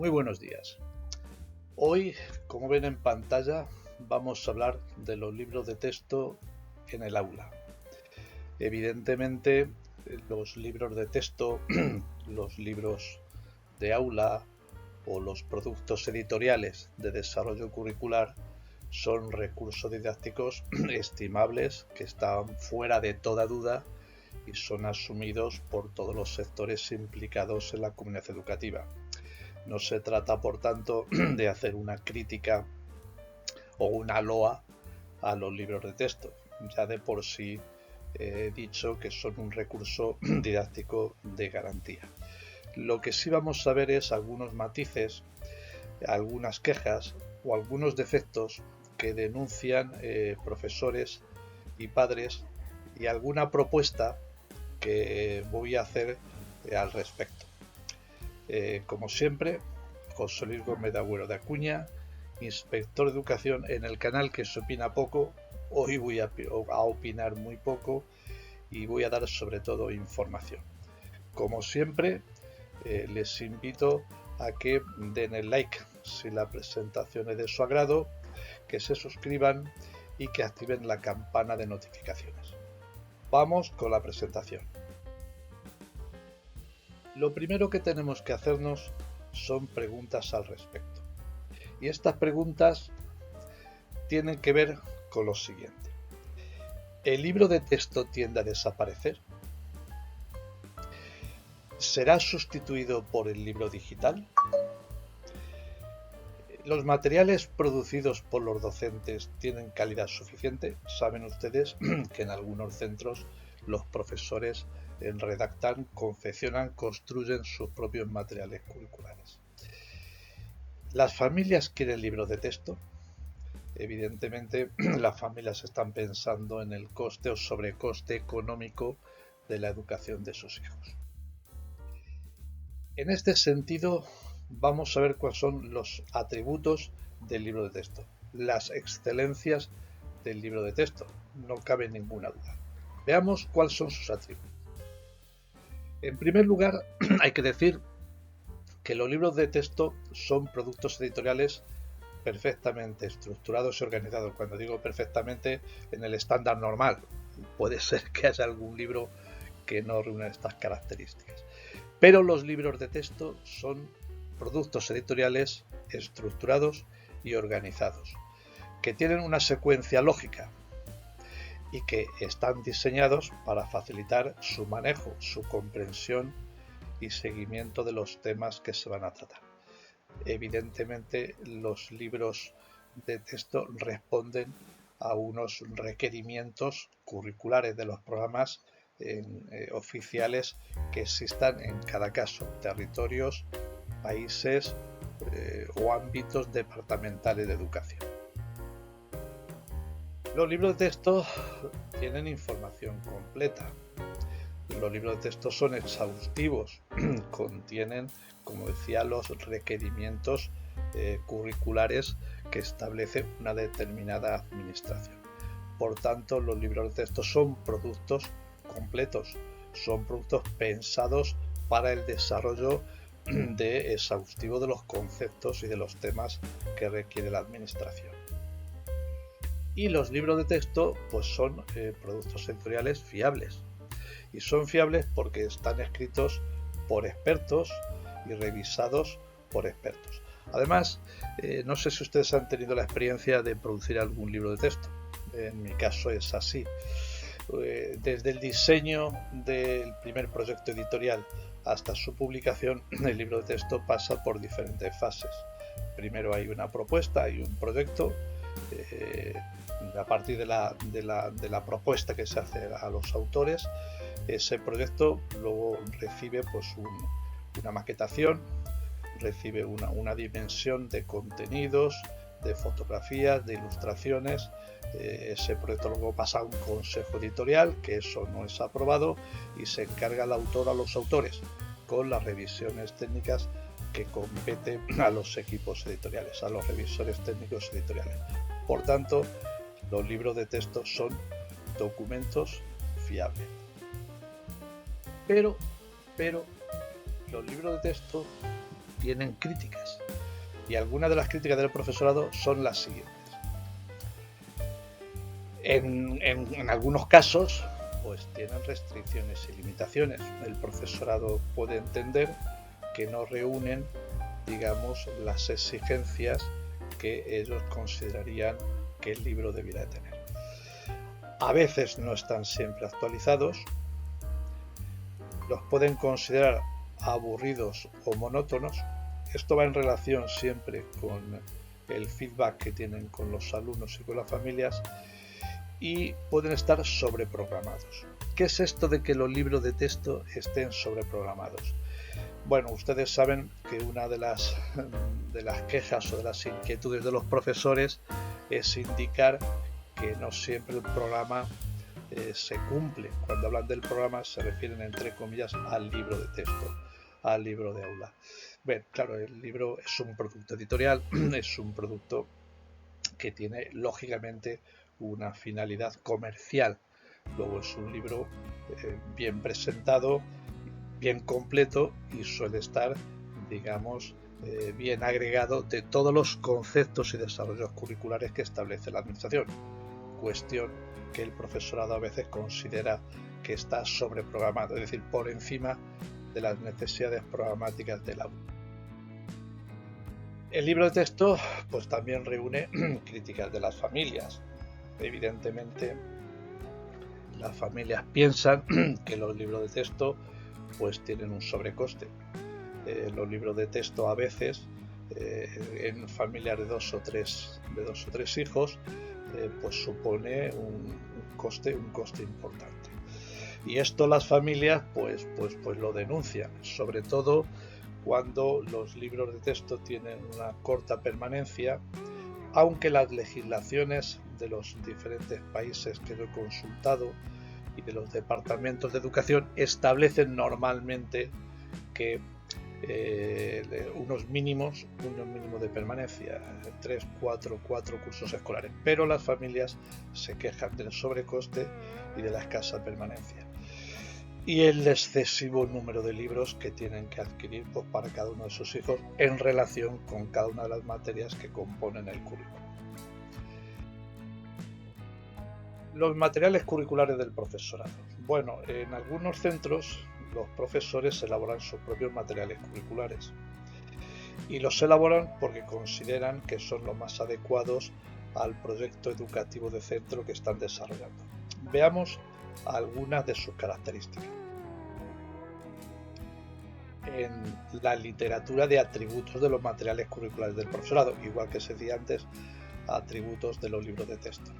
Muy buenos días. Hoy, como ven en pantalla, vamos a hablar de los libros de texto en el aula. Evidentemente, los libros de texto, los libros de aula o los productos editoriales de desarrollo curricular son recursos didácticos estimables que están fuera de toda duda y son asumidos por todos los sectores implicados en la comunidad educativa. No se trata, por tanto, de hacer una crítica o una loa a los libros de texto. Ya de por sí he dicho que son un recurso didáctico de garantía. Lo que sí vamos a ver es algunos matices, algunas quejas o algunos defectos que denuncian profesores y padres y alguna propuesta que voy a hacer al respecto. Como siempre, José Luis Gómez de Agüero de Acuña, inspector de educación en el canal que se opina poco. Hoy voy a opinar muy poco y voy a dar sobre todo información. Como siempre, les invito a que den el like si la presentación es de su agrado, que se suscriban y que activen la campana de notificaciones. Vamos con la presentación. Lo primero que tenemos que hacernos son preguntas al respecto. Y estas preguntas tienen que ver con lo siguiente. ¿El libro de texto tiende a desaparecer? ¿Será sustituido por el libro digital? ¿Los materiales producidos por los docentes tienen calidad suficiente? Saben ustedes que en algunos centros los profesores redactan, confeccionan, construyen sus propios materiales curriculares. ¿Las familias quieren libros de texto? Evidentemente, las familias están pensando en el coste o sobrecoste económico de la educación de sus hijos. En este sentido, vamos a ver cuáles son los atributos del libro de texto, las excelencias del libro de texto, no cabe ninguna duda. Veamos cuáles son sus atributos. En primer lugar, hay que decir que los libros de texto son productos editoriales perfectamente estructurados y organizados. Cuando digo perfectamente, en el estándar normal. Puede ser que haya algún libro que no reúna estas características. Pero los libros de texto son productos editoriales estructurados y organizados, que tienen una secuencia lógica y que están diseñados para facilitar su manejo, su comprensión y seguimiento de los temas que se van a tratar. Evidentemente, los libros de texto responden a unos requerimientos curriculares de los programas oficiales que existan en cada caso, territorios, países o ámbitos departamentales de educación. Los libros de texto tienen información completa. Los libros de texto son exhaustivos, contienen, como decía, los requerimientos curriculares que establece una determinada administración. Por tanto, los libros de texto son productos completos, son productos pensados para el desarrollo exhaustivo de los conceptos y de los temas que requiere la administración. Y los libros de texto pues son productos editoriales fiables. Y son fiables porque están escritos por expertos y revisados por expertos. Además, no sé si ustedes han tenido la experiencia de producir algún libro de texto. En mi caso es así. Desde el diseño del primer proyecto editorial hasta su publicación, el libro de texto pasa por diferentes fases. Primero hay una propuesta, hay un proyecto. A partir de la propuesta que se hace a los autores, ese proyecto luego recibe pues una maquetación, recibe una dimensión de contenidos, de fotografías, de ilustraciones. Ese proyecto luego pasa a un consejo editorial, que eso no es aprobado, y se encarga el autor a los autores con las revisiones técnicas que competen a los equipos editoriales, a los revisores técnicos editoriales. Por tanto, los libros de texto son documentos fiables. Pero los libros de texto tienen críticas. Y algunas de las críticas del profesorado son las siguientes. En algunos casos, pues tienen restricciones y limitaciones. El profesorado puede entender que no reúnen, digamos, las exigencias que ellos considerarían que el libro debiera tener. A veces no están siempre actualizados, los pueden considerar aburridos o monótonos. Esto va en relación siempre con el feedback que tienen con los alumnos y con las familias, y pueden estar sobreprogramados. ¿Qué es esto de que los libros de texto estén sobreprogramados? Bueno, ustedes saben que una de las quejas o de las inquietudes de los profesores es indicar que no siempre el programa se cumple. Cuando hablan del programa se refieren, entre comillas, al libro de texto, al libro de aula. Bien, claro, el libro es un producto editorial, es un producto que tiene lógicamente una finalidad comercial. Luego es un libro bien presentado, bien completo, y suele estar, digamos, bien agregado de todos los conceptos y desarrollos curriculares que establece la administración. Cuestión que el profesorado a veces considera que está sobreprogramado, es decir, por encima de las necesidades programáticas del aula. El libro de texto pues también reúne críticas de las familias. Evidentemente, las familias piensan que los libros de texto pues tienen un sobrecoste. Los libros de texto a veces en familias de dos o tres hijos pues supone un coste importante. Y esto las familias pues lo denuncian, sobre todo cuando los libros de texto tienen una corta permanencia, aunque las legislaciones de los diferentes países que yo he consultado y de los departamentos de educación establecen normalmente que unos mínimos de permanencia, 3, 4 cursos escolares, pero las familias se quejan del sobrecoste y de la escasa permanencia y el excesivo número de libros que tienen que adquirir pues, para cada uno de sus hijos en relación con cada una de las materias que componen el currículum. Los materiales curriculares del profesorado. Bueno, en algunos centros los profesores elaboran sus propios materiales curriculares y los elaboran porque consideran que son los más adecuados al proyecto educativo de centro que están desarrollando. Veamos algunas de sus características. En la literatura de atributos de los materiales curriculares del profesorado, igual que se decía antes, atributos de los libros de texto.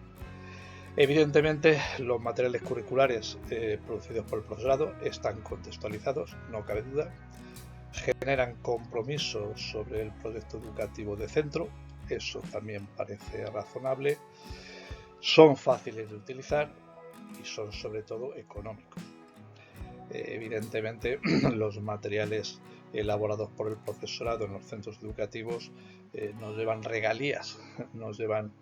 Evidentemente, los materiales curriculares producidos por el profesorado están contextualizados, no cabe duda, generan compromiso sobre el proyecto educativo de centro, eso también parece razonable, son fáciles de utilizar y son sobre todo económicos. Evidentemente, los materiales elaborados por el profesorado en los centros educativos nos llevan regalías, nos llevan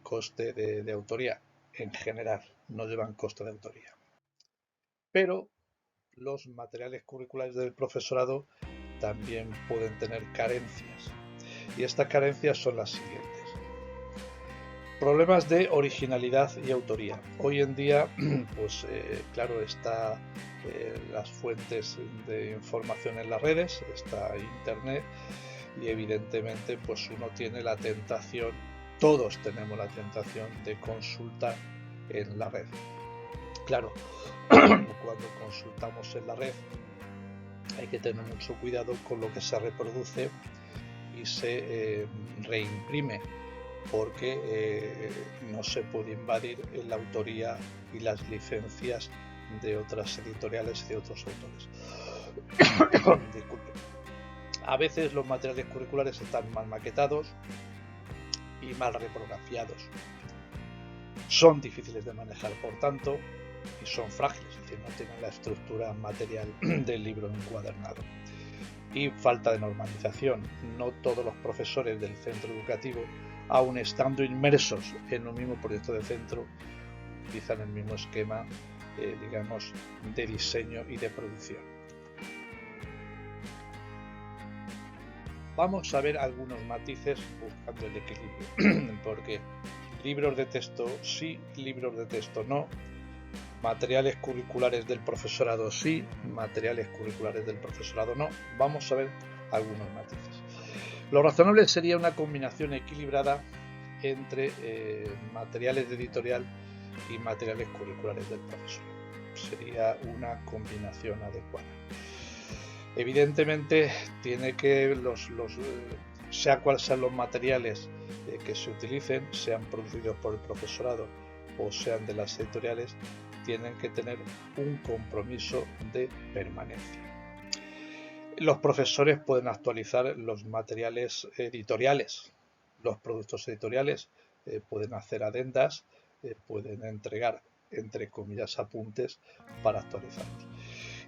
coste de autoría. En general, no llevan coste de autoría. Pero los materiales curriculares del profesorado también pueden tener carencias. Y estas carencias son las siguientes. Problemas de originalidad y autoría. Hoy en día, pues claro, está las fuentes de información en las redes, está Internet, y evidentemente pues uno tiene la tentación, todos tenemos la tentación de consultar en la red. Claro, cuando consultamos en la red hay que tener mucho cuidado con lo que se reproduce y se reimprime, porque no se puede invadir la autoría y las licencias de otras editoriales y de otros autores. Disculpen. A veces los materiales curriculares están mal maquetados y mal reprografiados. Son difíciles de manejar, por tanto, y son frágiles, es decir, no tienen la estructura material del libro encuadernado. Y falta de normalización. No todos los profesores del centro educativo, aun estando inmersos en un mismo proyecto de centro, utilizan el mismo esquema, digamos, de diseño y de producción. Vamos a ver algunos matices buscando el equilibrio, porque libros de texto sí, libros de texto no, materiales curriculares del profesorado sí, materiales curriculares del profesorado no. Vamos a ver algunos matices. Lo razonable sería una combinación equilibrada entre materiales de editorial y materiales curriculares del profesor. Sería una combinación adecuada. Evidentemente tiene que sea cuales sean los materiales que se utilicen, sean producidos por el profesorado o sean de las editoriales, tienen que tener un compromiso de permanencia. Los profesores pueden actualizar los materiales editoriales, los productos editoriales, pueden hacer adendas, pueden entregar, entre comillas, apuntes para actualizarlos.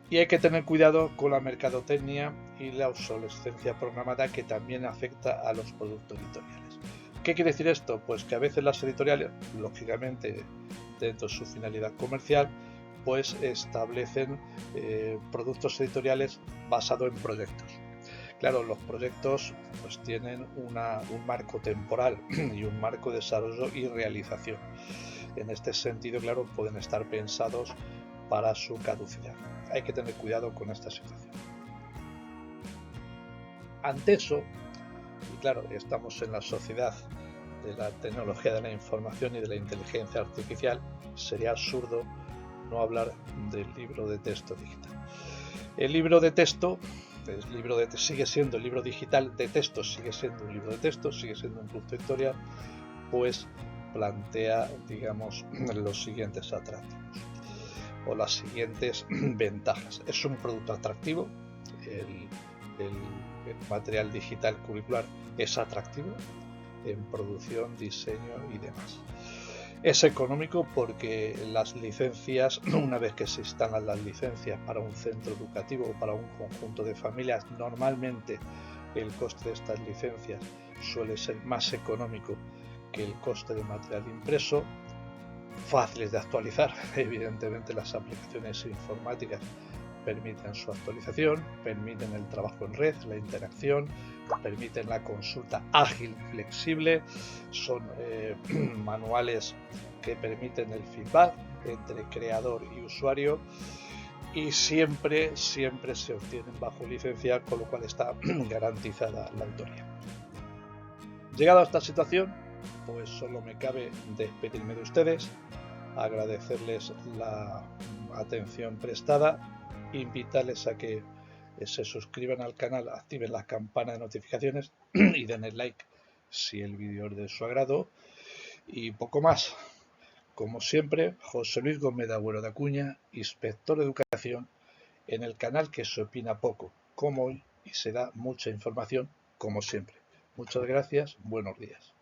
Y hay que tener cuidado con la mercadotecnia y la obsolescencia programada, que también afecta a los productos editoriales. ¿Qué quiere decir esto? Pues que a veces las editoriales, lógicamente dentro de su finalidad comercial, pues establecen productos editoriales basados en proyectos. Claro, los proyectos pues tienen un marco temporal y un marco de desarrollo y realización. En este sentido, claro, pueden estar pensados para su caducidad. Hay que tener cuidado con esta situación. Ante eso, y claro, estamos en la sociedad de la tecnología de la información y de la inteligencia artificial, sería absurdo no hablar del libro de texto digital. El libro de texto sigue siendo el libro digital de texto, sigue siendo un libro de texto, sigue siendo un producto editorial, pues plantea, digamos, los siguientes atractivos o las siguientes ventajas. Es un producto atractivo, el material digital curricular es atractivo en producción, diseño y demás. Es económico porque las licencias, una vez que se instalan las licencias para un centro educativo o para un conjunto de familias, normalmente el coste de estas licencias suele ser más económico que el coste de material impreso. Fáciles de actualizar, evidentemente las aplicaciones informáticas permiten su actualización, permiten el trabajo en red, la interacción, permiten la consulta ágil, flexible, son manuales que permiten el feedback entre creador y usuario y siempre se obtienen bajo licencia, con lo cual está garantizada la autoría. Llegado a esta situación, pues solo me cabe despedirme de ustedes, agradecerles la atención prestada, invitarles a que se suscriban al canal, activen la campana de notificaciones y den el like si el vídeo es de su agrado. Y poco más. Como siempre, José Luis Gómez de Agüero de Acuña, inspector de educación, en el canal que se opina poco, como hoy, y se da mucha información, como siempre. Muchas gracias, buenos días.